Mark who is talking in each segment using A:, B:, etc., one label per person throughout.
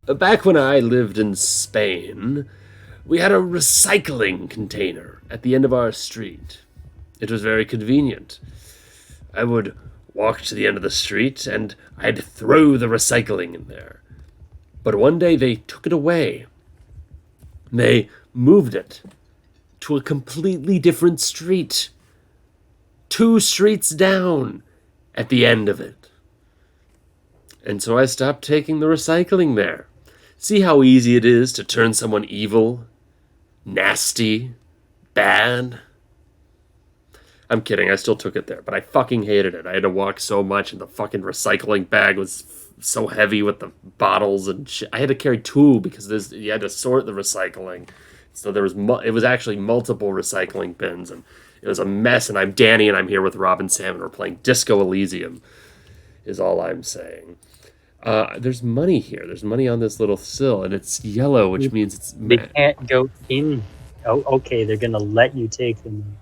A: Back when I lived in Spain, we had a recycling container at the end of our street. It was very convenient. I would walk to the end of the street and I'd throw the recycling in there. But one day they took it away. They moved it to a completely different street. 2 streets down at the end of it. And so I stopped taking the recycling there. See how easy it is to turn someone evil, nasty, bad? I'm kidding, I still took it there, but I fucking hated it. I had to walk so much, and the fucking recycling bag was so heavy with the bottles and shit. I had to carry 2 because you had to sort the recycling. So it was actually multiple recycling bins, and it was a mess. And I'm Danny, and I'm here with Rob and Sam, and we're playing Disco Elysium, is all I'm saying. There's money here. There's money on this little sill, and it's yellow, which means it's...
B: They can't go in. Oh, okay, they're gonna let you take them.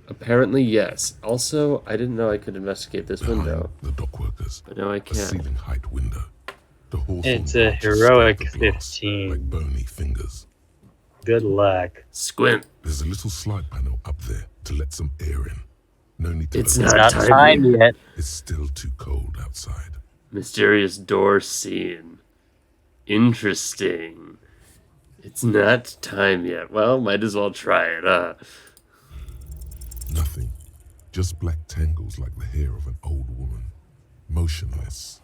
A: Apparently, yes. Also, I didn't know I could investigate this window.
C: The dock workers.
A: But now I
C: A
A: can't.
C: ceiling height window. The
B: It's a heroic 15.
C: Like bony fingers.
B: Good luck.
A: Squint.
C: There's a little slide panel up there to let some air in. No need to
A: It's
C: open
A: not
C: it.
A: time
B: yet.
C: It's still too cold outside.
A: Mysterious door seen. Interesting. It's not time yet. Well, might as well try it,
C: Nothing. Just black tangles like the hair of an old woman. Motionless.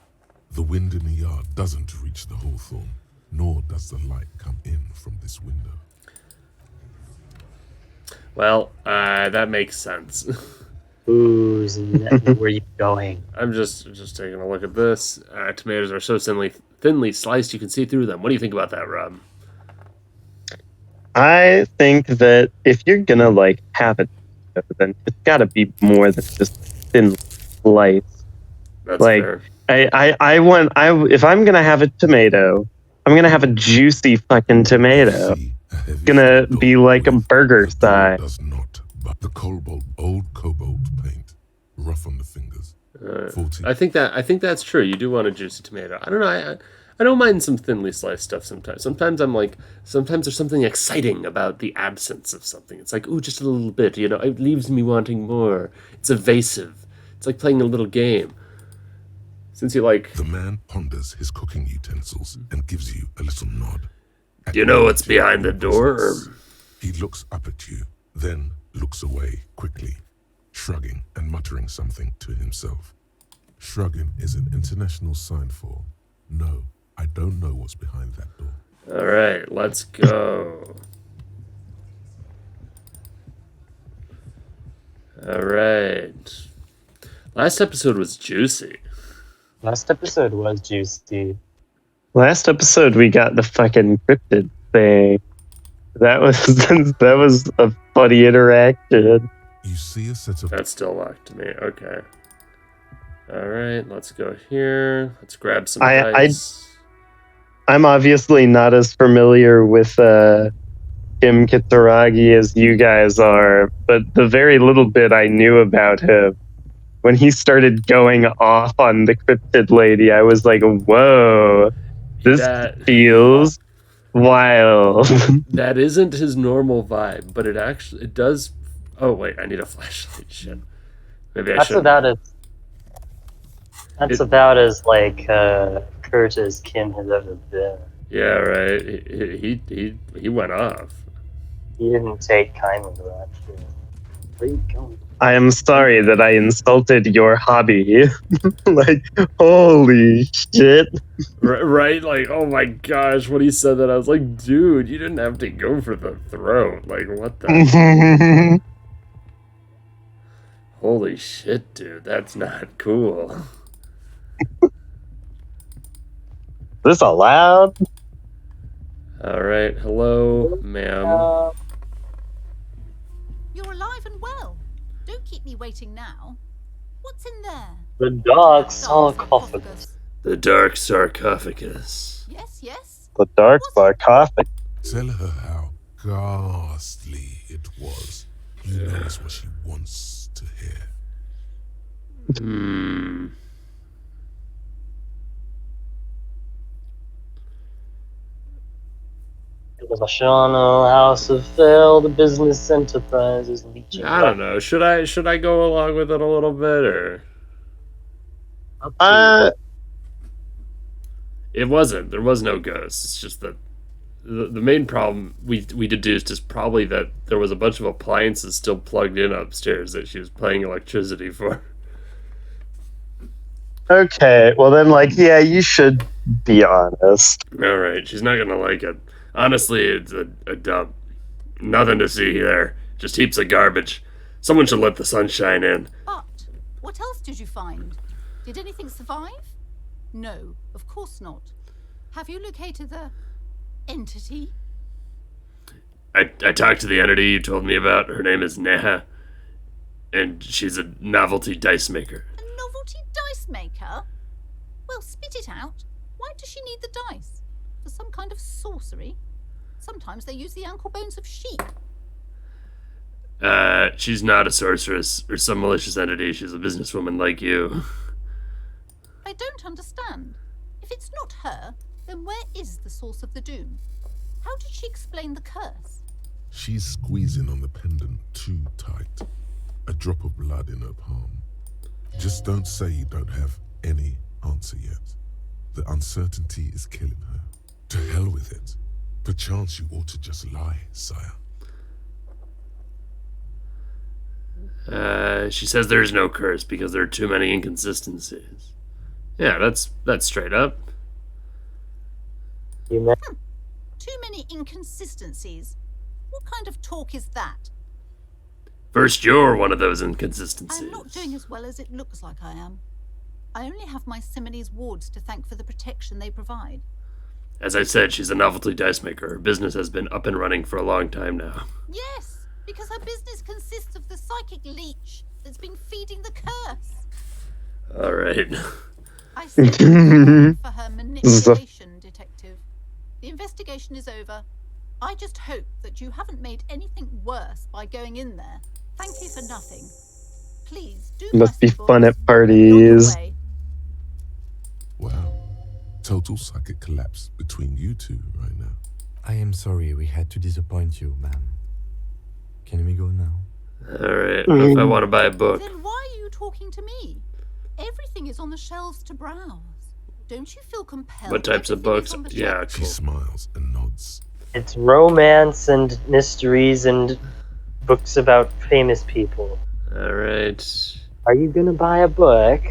C: The wind in the yard doesn't reach the hawthorn, nor does the light come in from this window.
A: Well, that makes sense.
B: Where are you going?
A: I'm just taking a look at this. Tomatoes are so thinly sliced you can see through them. What do you think about that, Rob?
D: I think that if you're gonna have it, then it's gotta be more than just thin slice.
A: That's fair.
D: If I'm gonna have a tomato, I'm gonna have a juicy fucking tomato. It's gonna be like a burger size.
C: Does not, but the old cobalt paint, rough on the fingers.
A: I think that's true. You do want a juicy tomato. I don't know. I don't mind some thinly sliced stuff sometimes. Sometimes there's something exciting about the absence of something. It's like, ooh, just a little bit, it leaves me wanting more. It's evasive. It's like playing a little game. Since you like...
C: The man ponders his cooking utensils and gives you a little nod.
A: Do you know what's behind the door?
C: He looks up at you, then looks away quickly, shrugging and muttering something to himself. Shrugging is an international sign for, no, I don't know what's behind that door.
A: All right, let's go. All right. Last episode was juicy.
B: Last episode was juicy.
D: Last episode we got the fucking cryptid thing. That was a funny interaction.
C: You see a set of...
A: That's still locked to me. Okay. All right, let's go here. Let's grab some dice.
D: I'm obviously not as familiar with Kim Kitsuragi as you guys are, but the very little bit I knew about him, when he started going off on the cryptid lady, I was like, whoa, this feels wild.
A: That isn't his normal vibe, but it does... Oh, wait, I need a flashlight. Shit. Maybe I should...
B: That's about as curt as Kim has ever been.
A: Yeah, right. He went off.
B: He didn't take kindly to that shit. Where are you going?
D: I am sorry that I insulted your hobby. Holy shit.
A: Right? Oh my gosh, when he said that, I was like, dude, you didn't have to go for the throat. What the... Holy shit, dude, that's not cool.
D: Is this allowed?
A: Alright, hello, ma'am.
E: You're alive and well. Don't keep me waiting now. What's in there?
B: The dark sarcophagus.
A: The dark sarcophagus.
E: Yes.
D: The dark sarcophagus.
C: Tell her how ghastly it was. He knows what she wants to hear.
B: The Mashano House of failed business enterprises leeching.
A: I don't know. Should I go along with it a little bit, or it wasn't? There was no ghosts. It's just that the main problem we deduced is probably that there was a bunch of appliances still plugged in upstairs that she was paying electricity for.
D: Okay, well then, like, yeah, you should be honest.
A: All right, she's not gonna like it. Honestly, it's a dump. Nothing to see there. Just heaps of garbage. Someone should let the sunshine in.
E: But what else did you find? Did anything survive? No, of course not. Have you located the entity?
A: I talked to the entity you told me about. Her name is Neha, and she's a novelty dice maker.
E: A novelty dice maker? Well, spit it out. Why does she need the dice? For some kind of sorcery? Sometimes they use the ankle bones of sheep.
A: She's not a sorceress or some malicious entity. She's a businesswoman like you.
E: I don't understand. If it's not her, then where is the source of the doom? How did she explain the curse?
C: She's squeezing on the pendant too tight. A drop of blood in her palm. Just don't say you don't have any answer yet. The uncertainty is killing her. To hell with it. Perchance you ought to just lie, sire.
A: She says there's no curse because there are too many inconsistencies. Yeah, that's straight up.
B: You may
E: Too many inconsistencies. What kind of talk is that?
A: First, you're one of those inconsistencies.
E: I'm not doing as well as it looks like I am. I only have my Simonese wards to thank for the protection they provide.
A: As I said, she's a novelty dice maker. Her business has been up and running for a long time now.
E: Yes, because her business consists of the psychic leech that's been feeding the curse.
A: All right.
E: I sent her for her manipulation, detective. The investigation is over. I just hope that you haven't made anything worse by going in there. Thank you for nothing. Please do.
D: Must be
E: pass the
D: fun
E: books.
D: at parties.
E: You're away.
C: Wow. Total psychic collapse between you two right now.
F: I am sorry we had to disappoint you, ma'am. Can we go now?
A: All right. If I want to buy a book.
E: Then why are you talking to me? Everything is on the shelves to browse. Don't you feel compelled?
A: What types of
E: Everything is
A: books?
E: on the
A: Yeah,
E: shelf.
C: She
A: cool.
C: smiles and nods.
B: It's romance and mysteries and books about famous people.
A: All right.
B: Are you gonna buy a book?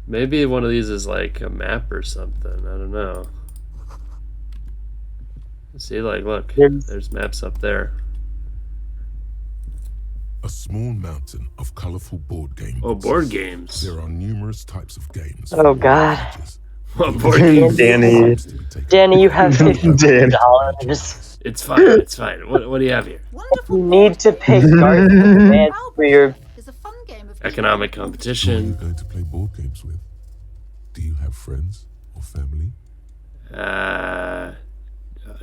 A: Maybe one of these is like a map or something. I don't know. See, like, look, there's maps up there.
C: A small mountain of colorful board games.
A: Oh, board games.
C: There are numerous types of games.
B: Oh,
C: for
B: God.
C: ages.
A: What board games?
D: Danny.
B: Danny, you have
D: Dan.
B: $50.
A: It's fine. It's fine. What do you have here?
E: Wonderful.
B: You need to pay Garth for your.
E: Is a fun game of
A: Economic
C: Who are you
A: competition.
C: going to play board games with? Do you have friends or family?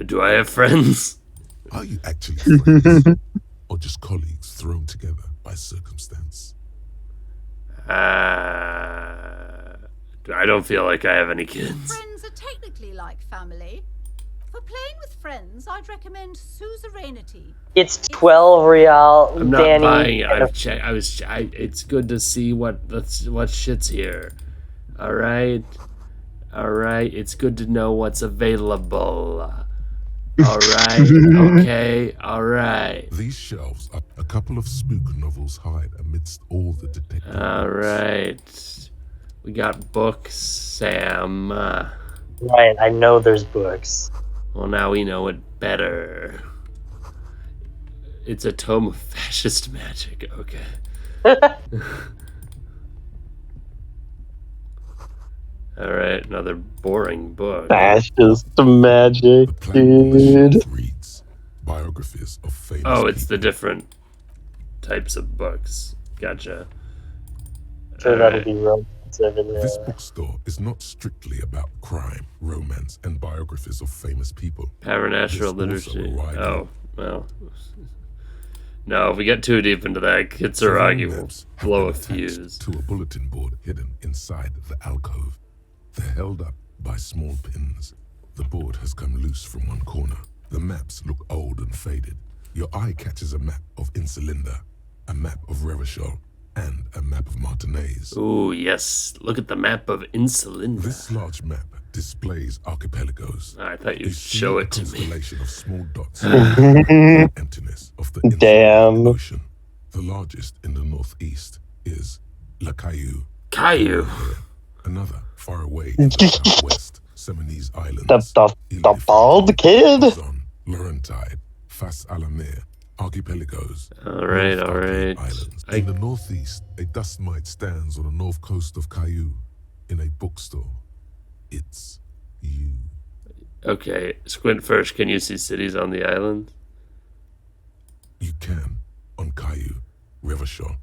A: Do I have friends?
C: Are you actually friends? Or just colleagues thrown together by circumstance?
A: I don't feel like I have any kids.
E: Friends are technically like family. For playing with friends, I'd recommend suzerainty.
B: It's 12 real,
A: I'm not
B: Danny.
A: buying it. I've checked. It's good to see what shit's here. All right. It's good to know what's available. All right. Okay. All right.
C: These shelves are a couple of spook novels hide amidst all the detective
A: All
C: books.
A: right. We got books, Sam.
B: Right, I know there's books.
A: Well, now we know it better. It's a tome of fascist magic. Okay. All right, another boring book.
D: That's just magic,
C: The plaque on the
D: dude.
C: shelf reads biographies of famous
A: Oh, it's the
C: people.
A: different types of books. Gotcha.
B: Sure,
A: All
B: that'll
A: right.
B: be romance over there.
C: This bookstore is not strictly about crime, romance, and biographies of famous people.
A: Supernatural
C: There's also
A: literacy.
C: a wide
A: Oh, well. No, if we get too deep into that, Kitsuragi will
C: maps have
A: blow
C: been
A: a
C: attached
A: fuse.
C: to a bulletin board hidden inside the alcove. They're held up by small pins. The board has come loose from one corner. The maps look old and faded. Your eye catches a map of Insulinda, a map of Revachol, and a map of Martinez.
A: Ooh, yes. Look at the map of Insulinda.
C: This large map displays archipelagos.
A: I thought
C: You
A: you'd
C: see
A: show
C: a
A: it to me.
C: constellation of small dots in the emptiness of the
D: Damn.
C: infinite ocean. The largest in the northeast is La Caillou.
A: Caillou.
C: Another far away in the southwest, Seminese Islands.
D: The bald kid?
C: Luzon, Laurentide, Fas Alamer, archipelagos.
A: Alright,
C: North
A: alright.
C: Islands. In the northeast, a dust mite stands on the north coast of Caillou in a bookstore. It's you.
A: Okay, squint first. Can you see cities on the island?
C: You can on Caillou, Revachol,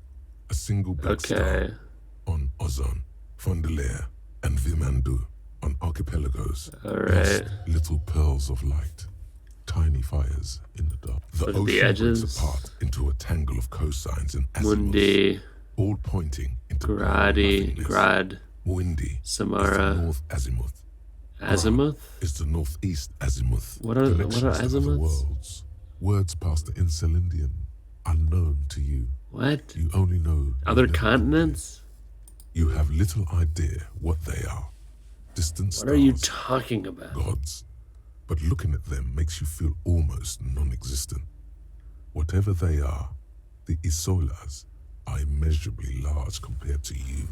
C: a single black
A: Okay.
C: star on Ozon, Fondelaire, and Vimandu on archipelagos.
A: Alright.
C: Lost little pearls of light, tiny fires in the dark. The
A: Look at
C: ocean
A: the edges.
C: breaks apart into a tangle of cosigns and azimuths,
A: Mundi,
C: all pointing into
A: Gradi,
C: nothingness.
A: Grad,
C: Windy
A: Samara.
C: is the north azimuth.
A: Azimuth?
C: Is the northeast azimuth.
A: What are
C: Connections to other
A: azimuths?
C: worlds. Words past the Insulindian, unknown to you.
A: What?
C: You only know
A: Other
C: you've never
A: continents?
C: been. You have little idea what they are. Distant
A: What
C: stars,
A: are you talking about?
C: gods. But looking at them makes you feel almost non-existent. Whatever they are, the Isolas are immeasurably large compared to you,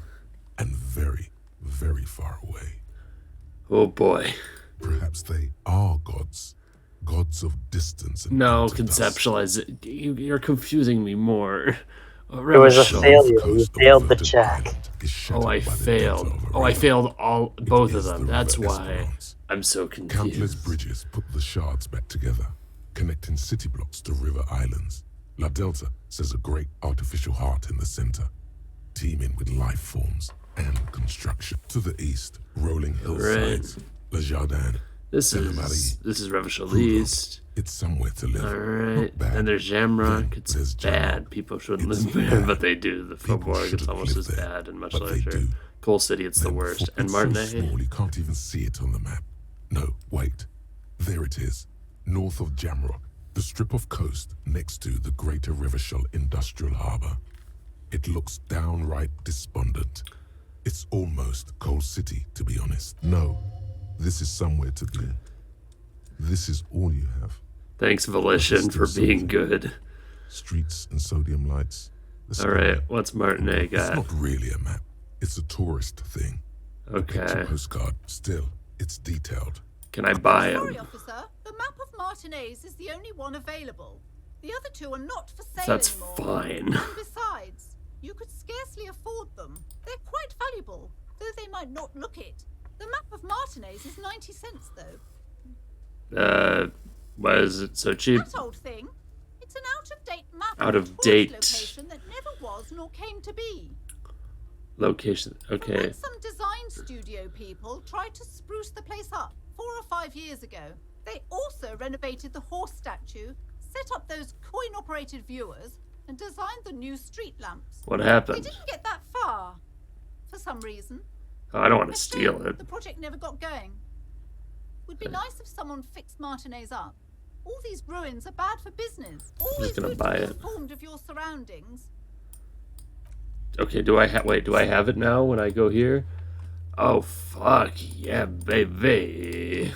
C: and very, very far away.
A: Oh boy.
C: Perhaps they are gods. Gods of distance and
A: No,
C: outer dust.
A: conceptualize it. You're confusing me more.
B: It was a
A: Revachol.
B: failure. You
C: Coast of
B: failed the
C: averted
B: check.
C: island is shattered
A: Oh, I
C: by the
A: failed.
C: delta of a
A: Oh, I
C: river.
A: failed all
C: It
A: both of
C: is
A: them.
C: the
A: That's
C: river
A: why
C: Esperance.
A: I'm so
C: Countless
A: confused.
C: bridges put the shards back together, connecting city blocks to river islands. La Delta says a great artificial heart in the center, teeming with life forms and construction. To the east, rolling hillsides, Le Jardin.
A: This
C: Della
A: is
C: Marie.
A: Revachol
C: Prud'homme.
A: East.
C: It's somewhere to live.
A: Alright.
C: Not bad.
A: And there's Jamrock.
C: Then
A: It's
C: there's
A: bad.
C: Jamrock.
A: People shouldn't
C: It's
A: live there,
C: bad.
A: but they do. The
C: People
A: Faubourg, it's
C: shouldn't
A: almost
C: live
A: as
C: there,
A: bad and much
C: but they
A: larger.
C: do.
A: Coal City, it's the
C: Then
A: worst.
C: for-
A: And
C: it's
A: Martin,
C: so small you can't even see it on the map. No, wait. There it is, north of Jamrock, the strip of coast next to the Greater Revachol Industrial Harbor. It looks downright despondent. It's almost Coal City, to be honest. No, this is somewhere to be. This is all you have.
A: thanks, Volition, for being good.
C: Streets and sodium lights. the sky.
A: Alright, what's Martinet
C: It's
A: got?
C: not really a map. It's a tourist thing. A picture
A: Okay.
C: postcard. Still, it's detailed.
A: Can I buy
E: Sorry,
A: him?
E: officer. The map of Martinez is the only one available. The other two are not for sale
A: That's
E: anymore.
A: fine.
E: And besides, you could scarcely afford them. They're quite valuable, though they might not look it. The map of Martinez is 90 cents, though.
A: Why is it so cheap?
E: That old thing. It's an out-of-date map
A: Out
E: of
A: of
E: a tourist
A: date.
E: location that never was nor came to be.
A: Location. Okay.
E: And some design studio people tried to spruce the place up 4 or 5 years ago. They also renovated the horse statue, set up those coin-operated viewers, and designed the new street lamps.
A: What
E: They
A: happened?
E: didn't get that far, for some reason.
A: Oh, I don't want
E: A
A: to steal
E: shame
A: it.
E: The project never got going. Would be nice if someone fixed Martinez up. All these ruins are bad for business. Always
A: gonna
E: good
A: buy
E: to be
A: it.
E: informed of your surroundings.
A: Okay, do I wait, do I have it now when I go here? Oh, fuck. Yeah, baby.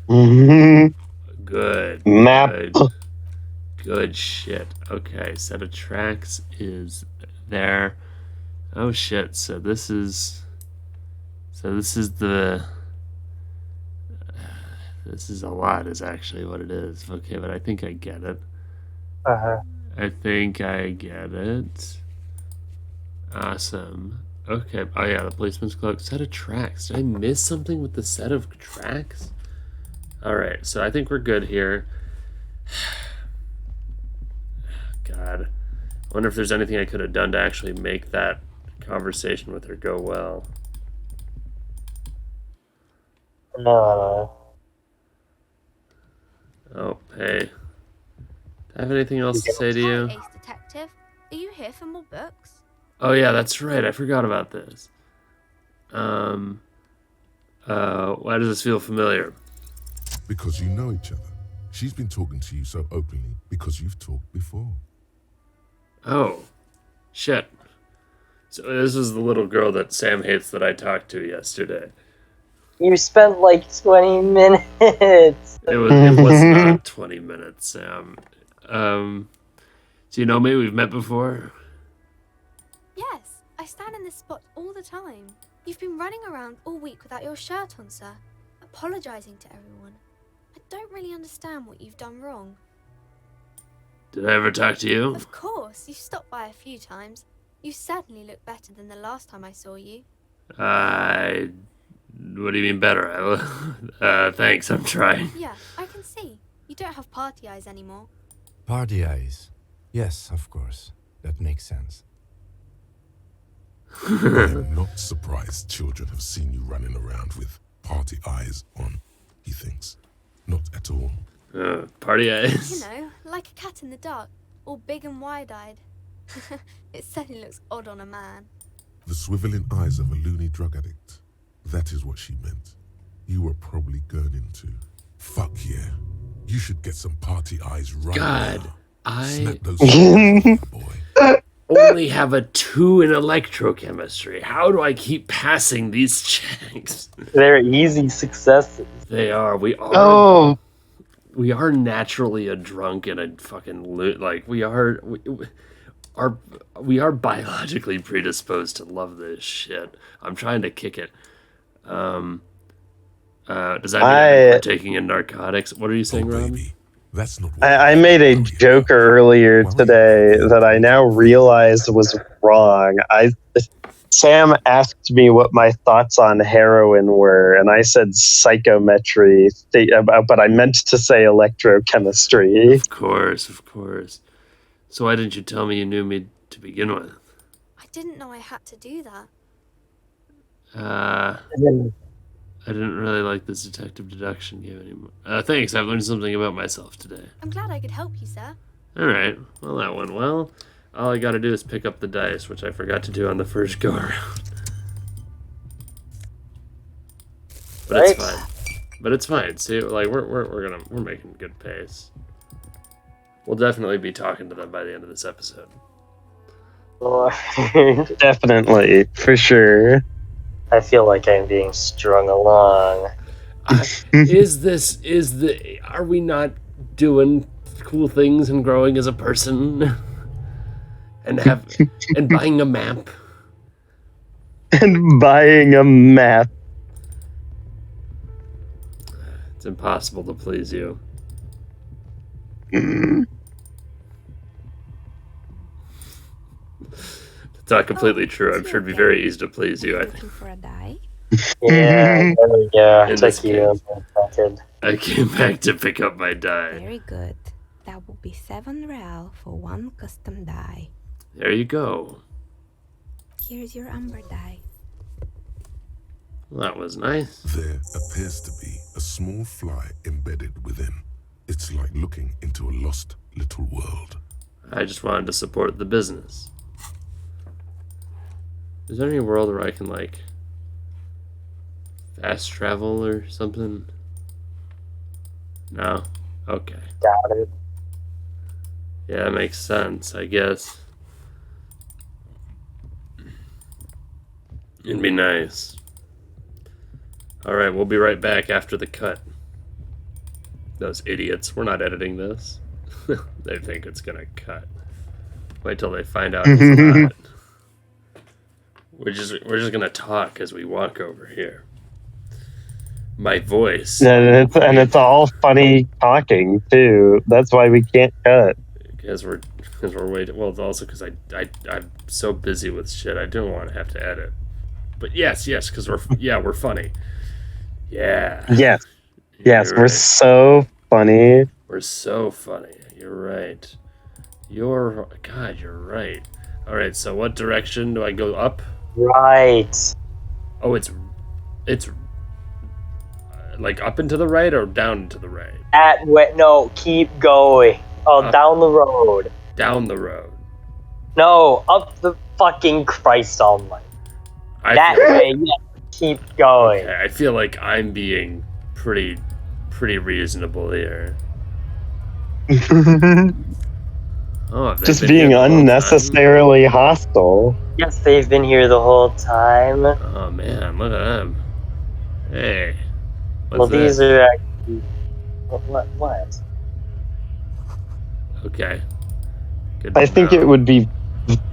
A: Good.
D: Map.
A: Good. Good shit. Okay, set of tracks is there. Oh shit, so this is the this is a lot is actually what it is. Okay, but I think I get it. I think I get it. Awesome. Okay. Oh yeah, the policeman's cloak. Set of tracks. Did I miss something with the set of tracks? Alright, so I think we're good here. God. I wonder if there's anything I could have done to actually make that conversation with her go well.
B: No.
A: Oh, hey. Do I have anything else to say to you?
G: Hi, Ace Detective. Are you here for more books?
A: Oh yeah, that's right. I forgot about this. Why does this feel familiar?
C: Because you know each other. She's been talking to you so openly because you've talked before.
A: Oh, shit. So this is the little girl that Sam hates that I talked to yesterday.
B: You spent like 20 minutes.
A: It was not 20 minutes, Sam. So you know me? We've met before?
G: Yes, I stand in this spot all the time. You've been running around all week without your shirt on, sir. Apologizing to everyone. I don't really understand what you've done wrong.
A: Did I ever talk to you?
G: Of course, you've stopped by a few times. You certainly look better than the last time I saw you.
A: What do you mean better? Thanks, I'm trying.
G: Yeah, I can see. You don't have party eyes anymore.
F: Party eyes. Yes, of course. That makes sense.
C: I'm not surprised children have seen you running around with party eyes on, he thinks. Not at all.
A: Party eyes?
G: You know, like a cat in the dark, all big and wide-eyed. It certainly looks odd on a man.
C: The swiveling eyes of a loony drug addict. That is what she meant. You were probably gurning to. Fuck yeah. You should get some party eyes right
A: God,
C: now. Snap those shoulders off, boy.
A: only have a 2 in electrochemistry. How do I keep passing these checks?
B: They're easy successes.
A: They are. We are.
D: Oh,
A: We are naturally a drunk and a fucking like we are. We are biologically predisposed to love this shit. I'm trying to kick it. Does that mean I'm partaking in narcotics? What are you saying, Rob?
C: Baby. That's not what
D: I made a joke earlier today that I now realize was wrong. Sam asked me what my thoughts on heroin were, and I said psychometry, but I meant to say electrochemistry.
A: Of course. So why didn't you tell me you knew me to begin with?
G: I didn't know I had to do that.
A: I didn't really like this detective deduction game anymore. Thanks, I've learned something about myself today.
G: I'm glad I could help you, sir.
A: Alright, well that went well. All I gotta do is pick up the dice, which I forgot to do on the first go around. But it's fine. But it's fine. See, like we're making good pace. We'll definitely be talking to them by the end of this episode.
D: Definitely, for sure.
B: I feel like I'm being strung along.
A: Are we not doing cool things and growing as a person? And buying a map?
D: And buying a map.
A: It's impossible to please you. It's not completely true. I'm sure it'd be very easy to please you. I think.
G: Looking for a die?
B: Yeah, there we go.
A: In this
B: Took you a second.
A: I came back to pick up my die.
H: Very good. That will be 7 real for one custom die.
A: There you go.
H: Here's your amber die.
A: Well, that was nice.
C: There appears to be a small fly embedded within. It's like looking into a lost little world.
A: I just wanted to support the business. Is there any world where I can, like, fast travel or something? No? Okay.
B: Got it.
A: Yeah, that makes sense, I guess. It'd be nice. Alright, we'll be right back after the cut. Those idiots. We're not editing this. They think it's gonna cut. Wait till they find out it's not. We're just gonna talk as we walk over here. My voice.
D: And it's all funny talking too. That's why we can't cut.
A: Because we're waiting. Well, it's also because I'm so busy with shit. I don't want to have to edit. But yes, because we're funny. Yeah.
D: Yes,
A: You're
D: we're
A: right.
D: so funny.
A: We're so funny. You're right. You're right. All right. So what direction do I go up?
B: Right.
A: Oh, it's like up and to the right or down and to the right?
B: No, keep going. Oh, down the road.
A: Down the road.
B: No, up the fucking Christ almighty.
A: I
B: That
A: feel-
B: way, yeah. Keep going.
A: Okay, I feel like I'm being pretty pretty reasonable here. Oh, have they
D: Just
A: been
D: being
A: here the whole time?
D: unnecessarily hostile.
B: Yes, they've been here the whole time.
A: Oh man, look at them. Hey, what's
B: Well,
A: this?
B: these are actually... What?
A: Okay. Good to
D: I think
A: know.
D: it would be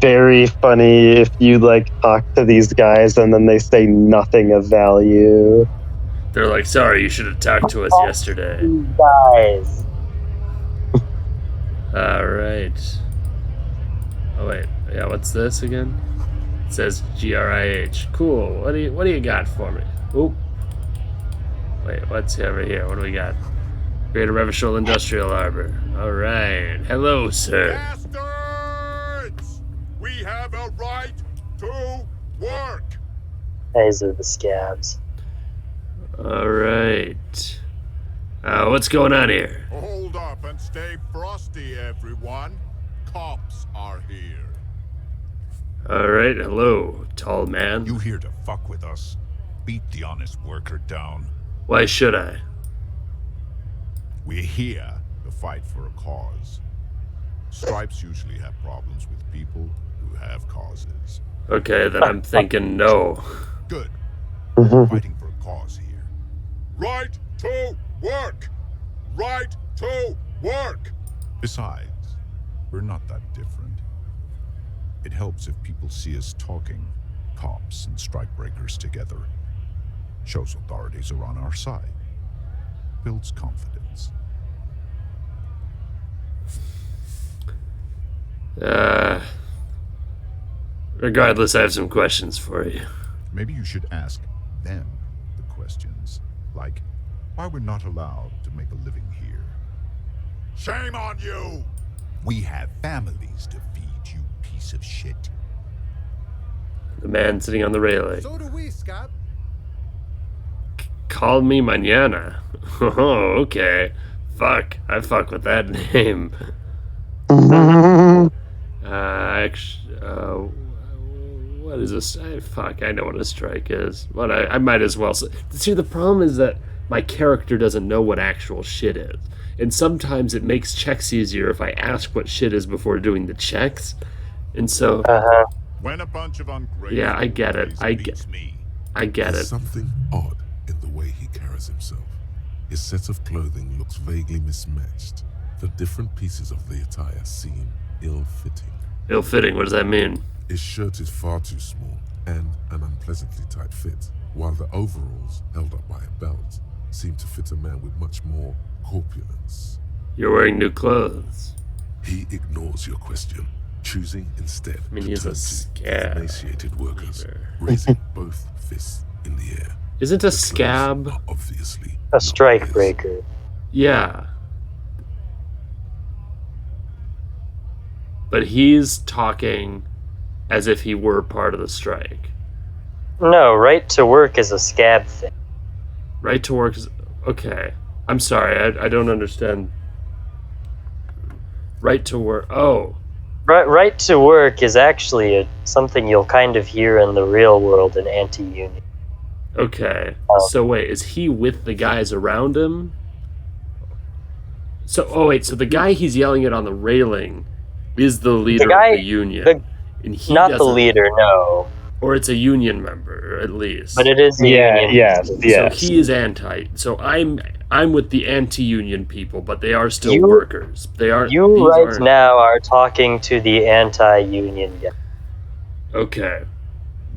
D: very funny if you like talk to these guys and then they say nothing of value.
A: They're like, sorry, you should have talked to us yesterday.
B: These guys.
A: Alright. Oh wait, yeah, what's this again? It says GRIH. Cool. What do you got for me? Oop. Wait, what's over here? What do we got? Greater Revachol Industrial Harbor. Alright. Hello, sir.
I: Bastards! We have a right to work!
B: These are the scabs.
A: Alright. What's going on here?
I: Hold up and stay frosty, everyone. Cops are here.
A: Alright, hello, tall man.
I: You here to fuck with us? Beat the honest worker down.
A: Why should I?
I: We're here to fight for a cause. Stripes usually have problems with people who have causes.
A: Okay, then I'm thinking no.
I: Good. Fighting for a cause here. Right to work! Right to work! Besides, we're not that different. It helps if people see us talking, cops and strikebreakers together. Shows authorities are on our side. Builds confidence.
A: Regardless, I have some questions for you.
I: Maybe you should ask them the questions. Like, why we're not allowed to make a living here. Shame on you! We have families to feed, you piece of shit.
A: The man sitting on the railing.
I: So do we, Scott.
A: Call me mañana. Oh, okay. Fuck. I fuck with that name. What is this? Fuck, I know what a strike is. But I might as well say. See, the problem is that my character doesn't know what actual shit is. And sometimes it makes checks easier if I ask what shit is before doing the checks. And so...
I: When a bunch of ungrateful
A: yeah, I get it. I get
C: There's
A: it.
C: something odd in the way he carries himself. His set of clothing looks vaguely mismatched. The different pieces of the attire seem ill-fitting.
A: Ill-fitting, what does that mean?
C: His shirt is far too small and an unpleasantly tight fit, while the overalls, held up by a belt, seem to fit a man with much more corpulence.
A: You're wearing new clothes.
C: He ignores your question, choosing instead
A: I mean,
C: to
A: he's
C: turn
A: a
C: to
A: scab
C: emaciated workers,
A: leader.
C: raising both fists in the air.
A: Isn't a
C: The clothes
A: scab?
C: are obviously
B: A
C: not
B: strike
C: his.
B: breaker.
A: Yeah. But he's talking as if he were part of the strike.
B: No, right to work is a scab thing.
A: Right to work is... Okay. I'm sorry, I don't understand. Right to work... Oh.
B: Right to work is actually something you'll kind of hear in the real world in anti-union.
A: Okay. So wait, is he with the guys around him? So, oh wait, so the guy he's yelling at on the railing is the leader
B: guy-
A: of the union. And he
B: Not the
A: doesn't-
B: leader, no.
A: Or it's a union member, at least.
B: But it is a union.
D: Yes.
A: So he is anti. So I'm with the anti-union people, but they are still
B: You-
A: workers. They are.
B: You
A: these
B: right
A: aren't-
B: now are talking to the anti-union guy.
A: Okay,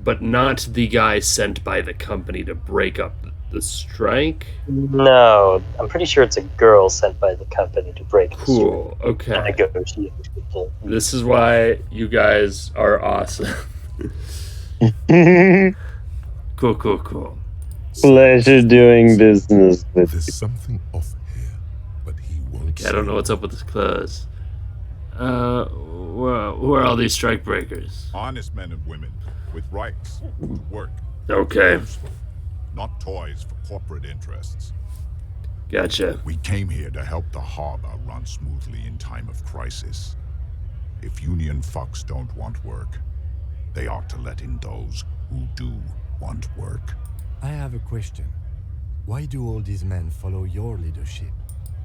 A: but not the guy sent by the company to break up the strike.
B: No, I'm pretty sure it's a girl sent by the company to break the
A: Cool.
B: and
A: Okay.
B: negotiate with them.
A: This is why you guys are awesome. Cool.
D: Pleasure doing business with
C: There's something off here, but he won't
A: Okay, I don't know what's up with his clothes. Who are all these strike breakers?
I: Honest men and women with rights to work.
A: Okay,
I: Useful, not toys for corporate interests.
A: gotcha.
I: We came here to help the harbor run smoothly in time of crisis. If union fucks don't want work, they ought to let in those who do want work.
F: I have a question. Why do all these men follow your leadership?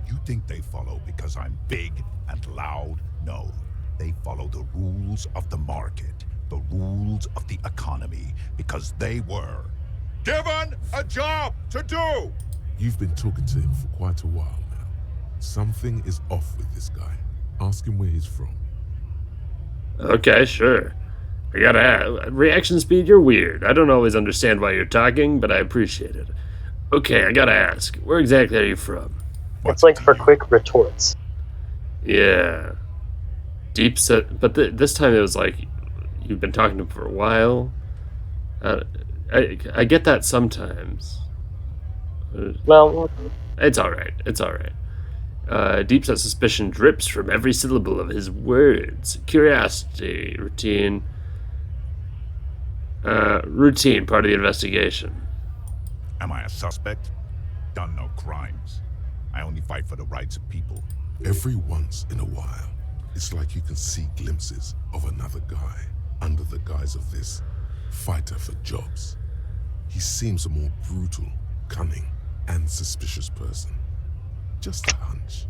I: You think they follow because I'm big and loud? No. They follow the rules of the market, the rules of the economy, because they were given a job to do!
C: You've been talking to him for quite a while now. Something is off with this guy. Ask him where he's from.
A: Okay, sure. I gotta ask, reaction speed, you're weird. I don't always understand why you're talking, but I appreciate it. Okay, I gotta ask, where exactly are you from?
B: It's like for quick retorts.
A: Yeah. Deep set, but this time it was like, you've been talking to him for a while. I get that sometimes.
B: Well,
A: It's alright, it's alright. Deep set suspicion drips from every syllable of his words. Curiosity, routine. Routine, part of the investigation.
I: Am I a suspect? Done no crimes. I only fight for the rights of people.
C: Every once in a while, it's like you can see glimpses of another guy under the guise of this fighter for jobs. He seems a more brutal, cunning, and suspicious person. Just a hunch.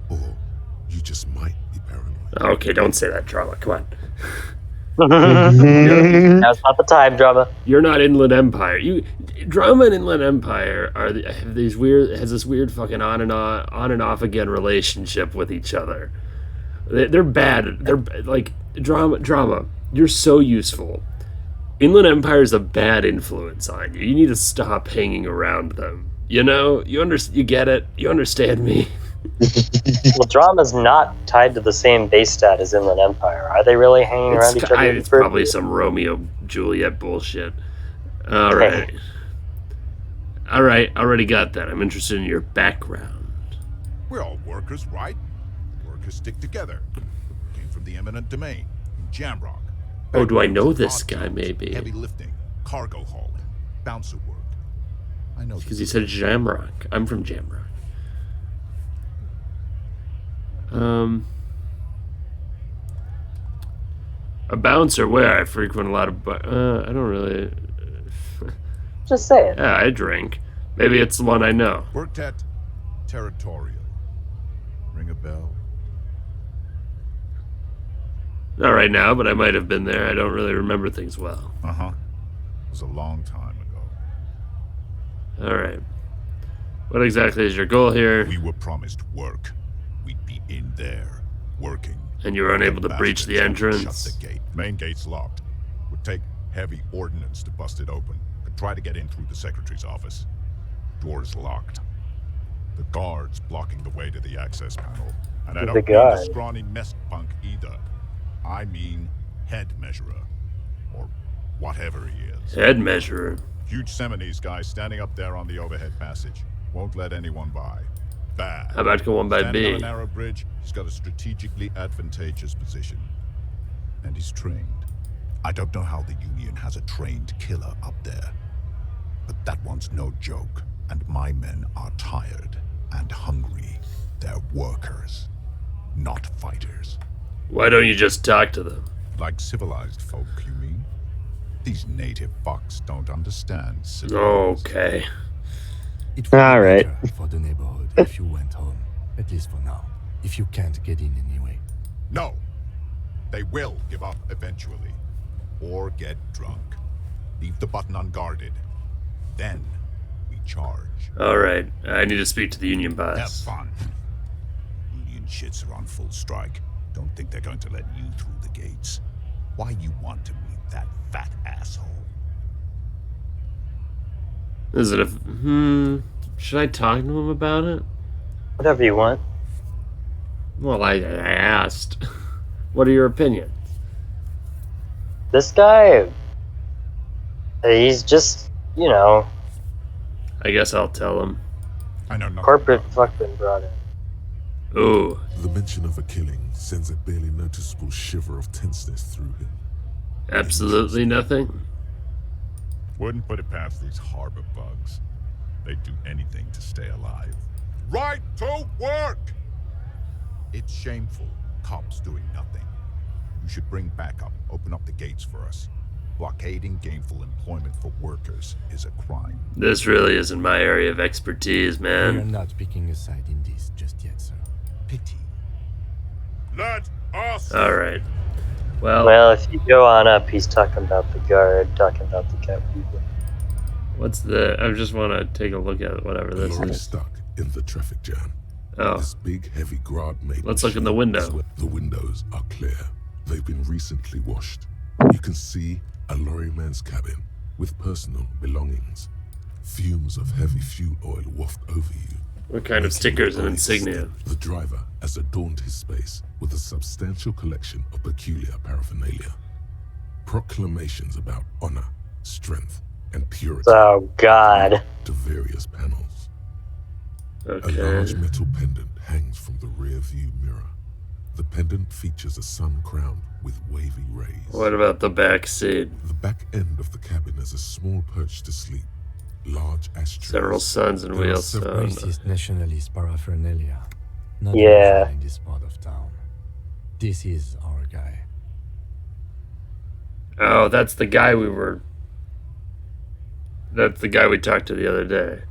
C: Or you just might be paranoid.
A: Okay, don't say that, drama. Come on.
B: Now's not the time, drama.
A: You're not Inland Empire. Drama and Inland Empire have this weird fucking on and off again relationship with each other. They're bad. They're like drama. You're so useful. Inland Empire is a bad influence on you. You need to stop hanging around them. You know, you get it. You understand me.
B: Well, drama's not tied to the same base stat as Inland Empire. Are they really hanging around each other?
A: It's probably some Romeo Juliet bullshit. All right. Already got that. I'm interested in your background.
I: We're all workers, right? Workers stick together. Came from the eminent domain in Jamrock.
A: Oh, do I know this guy? Maybe
I: heavy lifting, cargo hauling, bouncer work. I know
A: because he said Jamrock. I'm from Jamrock. A bouncer where I frequent a lot of. I don't really.
B: Just say it.
A: Yeah, I drink. Maybe it's the one I know.
I: Worked at Territorial. Ring a bell?
A: Not right now, but I might have been there. I don't really remember things well.
I: Uh-huh. It was a long time ago.
A: All right. What exactly is your goal here?
I: We were promised work. We'd be in there, working.
A: And you were unable to breach the entrance?
I: Shut the gate. Main gate's locked. Would take heavy ordnance to bust it open. Could try to get in through the secretary's office. Door's locked. The guard's blocking the way to the access panel. And I don't mean the scrawny mess punk either. I mean head measurer. Or whatever he is.
A: Head measurer?
I: Huge Seminese guy standing up there on the overhead passage. Won't let anyone by. Bad.
A: How about going by
I: Standing
A: B?
I: on a narrow bridge, he's got a strategically advantageous position. And he's trained. I don't know how the Union has a trained killer up there. But that one's no joke. And my men are tired and hungry. They're workers, not fighters.
A: Why don't you just talk to them?
I: Like civilized folk, you mean? These native fucks don't understand civilized.
A: Okay.
F: It would
D: All
F: be
D: right.
F: better for the neighborhood if you went home, at least for now. If you can't get in anyway.
I: No. They will give up eventually. Or get drunk. Leave the button unguarded. Then we charge.
A: Alright, I need to speak to the Union boss.
I: Have fun. Union shits are on full strike. Don't think they're going to let you through the gates. Why you want to meet that fat asshole?
A: Is it should I talk to him about it?
B: Whatever you want.
A: Well, I asked. What are your opinions?
B: This guy, he's just, you know,
A: I guess I'll tell him.
I: I know nothing.
B: corporate fucking brought in.
A: Ooh.
C: The mention of a killing sends a barely noticeable shiver of tenseness through him.
A: Absolutely nothing?
I: Wouldn't put it past these harbor bugs. They'd do anything to stay alive. Right to work! It's shameful. Cops doing nothing. You should bring backup. Open up the gates for us. Blockading gainful employment for workers is a crime.
A: This really isn't my area of expertise,
F: We are
A: man.
F: not picking a side in this just yet, sir.
I: Pity. Let us.
A: All right. Well,
B: Well, if you go on up, he's talking about the guard, talking about the cat people.
A: what's the? I just want to take a look at whatever
C: The
A: this
C: lorry
A: is.
C: stuck in the traffic jam.
A: Oh,
C: This big, heavy grad-made
A: Let's look in the
C: machine
A: window.
C: is where- The windows are clear. They've been recently washed. You can see a lorryman's cabin with personal belongings. Fumes of heavy fuel oil waft over you.
A: what kind of
C: making
A: stickers
C: your
A: and
C: eyes
A: insignia?
C: sting. The driver has adorned his space with a substantial collection of peculiar paraphernalia. Proclamations about honor, strength, and purity
B: Oh, God.
C: to various panels. A
A: Okay.
C: large metal pendant hangs from the rear view mirror. The pendant features a sun crown with wavy rays.
A: What about the back seat?
C: The back end of the cabin has a small perch to sleep. Large ashtrays.
A: Several suns and
C: There are
A: wheels.
C: several-
F: Racist nationalist paraphernalia. Not
B: Yeah.
F: usual in this part of town. This is our guy.
A: Oh, that's the guy we were. That's the guy we talked to the other day.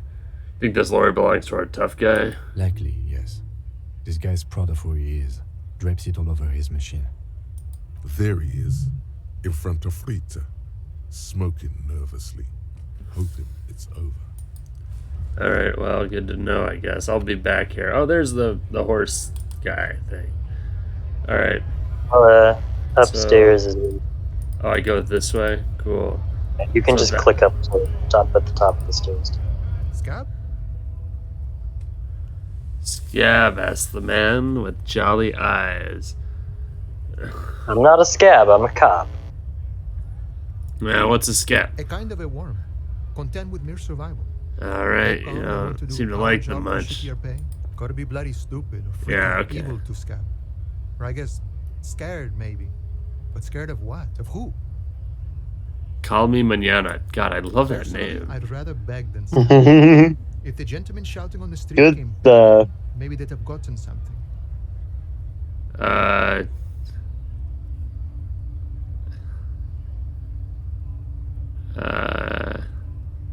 A: Think this lorry belongs to our tough guy?
F: Likely, yes. This guy's proud of who he is. Drapes it all over his machine.
C: There he is, in front of Rita, smoking nervously, hoping it's over.
A: All right. Well, good to know. I guess I'll be back here. Oh, there's the horse guy thing. All right.
B: Upstairs is.
A: Oh, I go this way. Cool.
B: You can
A: So
B: just
A: that-
B: click up to top at the top of the stairs.
J: Scab?
A: Scab asked the man with jolly eyes.
B: I'm not a scab, I'm a cop.
A: Now, what's a scab?
J: A kind of a worm. Content with mere survival.
A: All right.
J: Don't
A: You
J: know
A: know,
J: what to do.
A: seem to
J: Odd
A: like
J: job
A: them
J: for
A: much.
J: shittier pay. Gotta be bloody stupid or freaking
A: Yeah, okay.
J: evil to scab. Or I guess scared maybe. But scared of what? Of who?
A: Call me Manana. God, I love that
J: Personally,
A: name.
J: I'd rather beg than scab. If the gentleman shouting on the street
D: Good.
J: came, maybe they'd have gotten something.
A: Uh,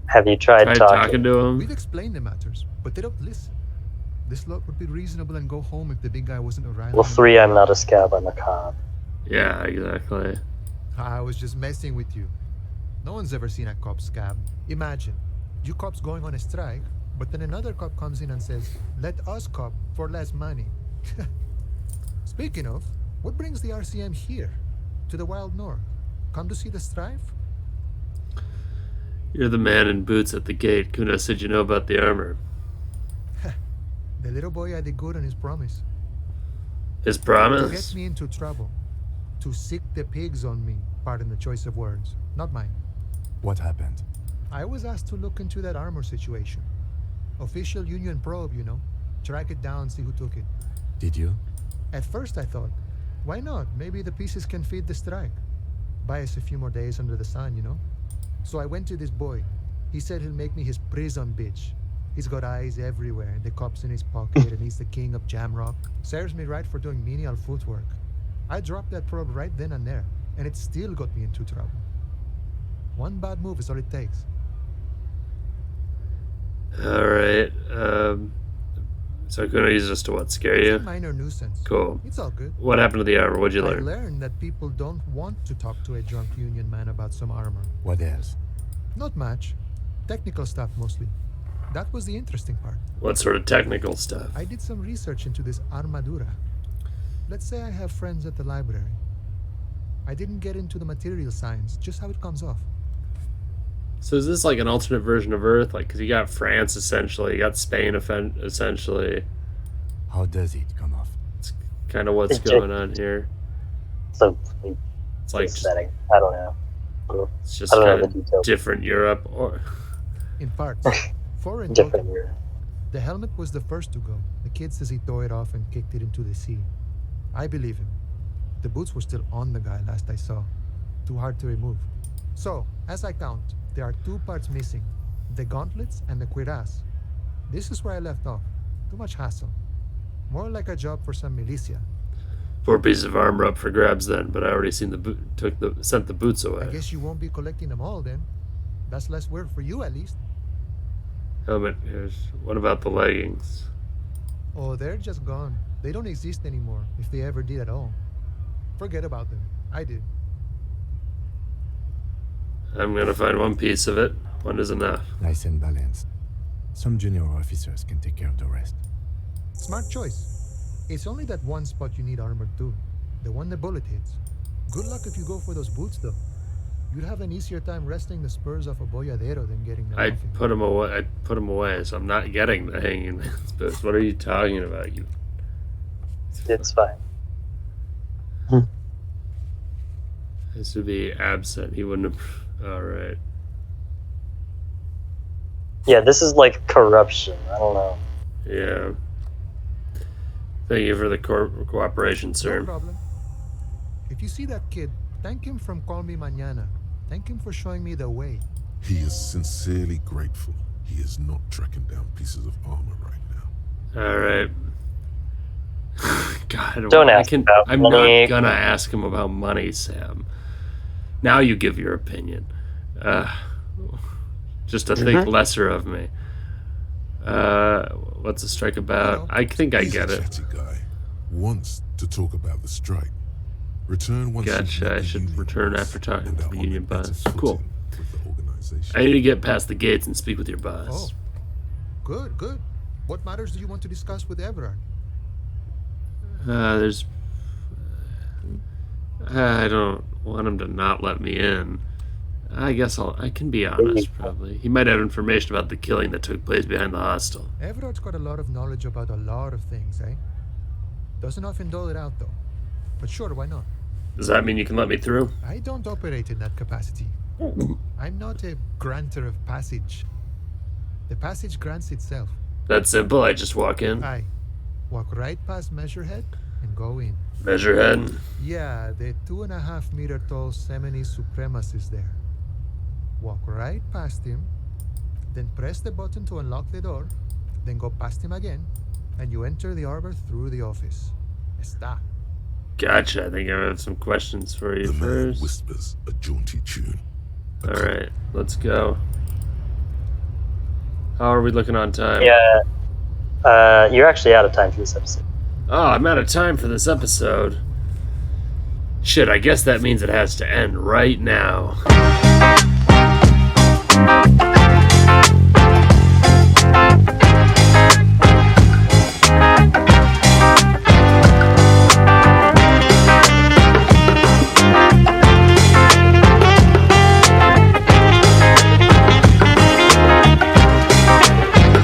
B: Have you tried
A: tried
B: talking?
A: talking to
J: We've
A: him.
J: explained the matters, but they don't listen. This lot would be reasonable and go home if the big guy wasn't around.
B: Well, 3, I'm not a scab, I'm a cop.
A: Yeah, exactly.
J: I was just messing with you. No one's ever seen a cop scab. Imagine, you cops going on a strike, but then another cop comes in and says, "Let us cop for less money." Speaking of, what brings the RCM here? To the wild north? Come to see the strife?
A: You're the man in boots at the gate. Kuna said you know about the armor.
J: The little boy had the good on his promise.
A: His
J: To get
A: promise?
J: me into trouble. To sick the pigs on me. Pardon the choice of words. Not mine.
F: What happened?
J: I was asked to look into that armor situation. Official union probe, you know. Track it down, see who took it.
F: Did you?
J: At first I thought, why not? Maybe the pieces can feed the strike. Buy us a few more days under the sun, you know? So I went to this boy. He said he'll make me his prison bitch. He's got eyes everywhere, the cops in his pocket, and he's the king of Jamrock. Serves me right for doing menial footwork. I dropped that probe right then and there, and it still got me into trouble. One bad move is all it takes.
A: All right. So Kuna used this to what? Scare
J: It's a
A: you?
J: minor nuisance.
A: Cool.
J: It's all good.
A: What happened to the armor? What'd you
J: I
A: learn?
J: learned that people don't want to talk to a drunk union man about some armor.
F: What else?
J: Not much. Technical stuff mostly. That was the interesting part.
A: What sort of technical stuff?
J: I did some research into this armadura. Let's say I have friends at the library. I didn't get into the material science, just how it comes off.
A: So is this like an alternate version of Earth? Like, because you got France essentially, you got Spain essentially.
F: How does it come off?
A: It's kind of what's
B: It's
A: going on here.
B: So,
A: It's like just,
B: setting. I don't know.
A: it's just
B: I don't know
A: kind
B: the
A: of
B: details.
A: different Europe, or
J: In parts. 4 in
B: Different
J: total.
B: year.
J: The helmet was the first to go. The kid says he tore it off and kicked it into the sea. I believe him. The boots were still on the guy last I saw. Too hard to remove. So, as I count, there are 2 parts missing. The gauntlets and the cuirass. This is where I left off. Too much hassle. More like a job for some militia.
A: 4 pieces of armor up for grabs then, but I already seen sent the boots
J: I
A: away.
J: guess you won't be collecting them all then. That's less work for you at least.
A: Helmet, what about the leggings?
J: Oh, they're just gone. They don't exist anymore, if they ever did at all. Forget about them. I did.
A: I'm gonna find 1 piece of it. 1 is enough.
F: Nice and balanced. Some junior officers can take care of the rest.
J: Smart choice. It's only that one spot you need armor too. The one the bullet hits. Good luck if you go for those boots though. You'd have an easier time wresting the spurs off a boyadero than getting them
A: I
J: off.
A: put them away. I put them away, so I'm not getting the hanging man's boots. What are you talking about? You.
B: It's fine.
A: This would be absent. He wouldn't have. All right.
B: Yeah, this is like corruption. I don't know.
A: Yeah. Thank you for the cooperation, sir.
J: No problem. If you see that kid, thank him from Call Me Mañana. Thank him for showing me the way.
C: He is sincerely grateful he is not tracking down pieces of armor right now.
A: All right. God,
B: Don't ask about
A: I'm
B: money.
A: not gonna ask him about money, Sam. Now you give your opinion. Just to think lesser of me. What's the strike about? I think I
C: He's
A: get
C: a
A: it.
C: chatty guy. Wants to talk about the strike. Return once you've
A: Gotcha.
C: met
A: I
C: the
A: should
C: union
A: return
C: boss
A: after talking
C: and
A: to
C: are
A: the
C: on
A: union
C: a better
A: boss.
C: footing
A: Cool.
C: with the organization.
A: I need to get past the gates and speak with your
J: Oh,
A: boss.
J: good, good. What matters do you want to discuss with Everard?
A: There's. I don't want him to not let me in. I guess I can be honest, probably. He might have information about the killing that took place behind the hostel.
J: Everard's got a lot of knowledge about a lot of things, eh? Doesn't often dole it out, though. But sure, why not?
A: Does that mean you can let me through?
J: I don't operate in that capacity. I'm not a granter of passage. The passage grants itself.
A: That's simple. I just walk in.
J: Aye. Walk right past Measurehead and go in.
A: Measurehead.
J: Yeah, the 2.5-meter tall Semini Supremus is there. Walk right past him, then press the button to unlock the door, then go past him again, and you enter the arbor through the office. Está.
A: Gotcha. I think I have some questions for you
C: The man
A: first.
C: whispers a jaunty tune.
A: All right, let's go. How are we looking on time?
B: Yeah. You're actually out of time for this episode.
A: Oh, I'm out of time for this episode. Shit, I guess that means it has to end right now.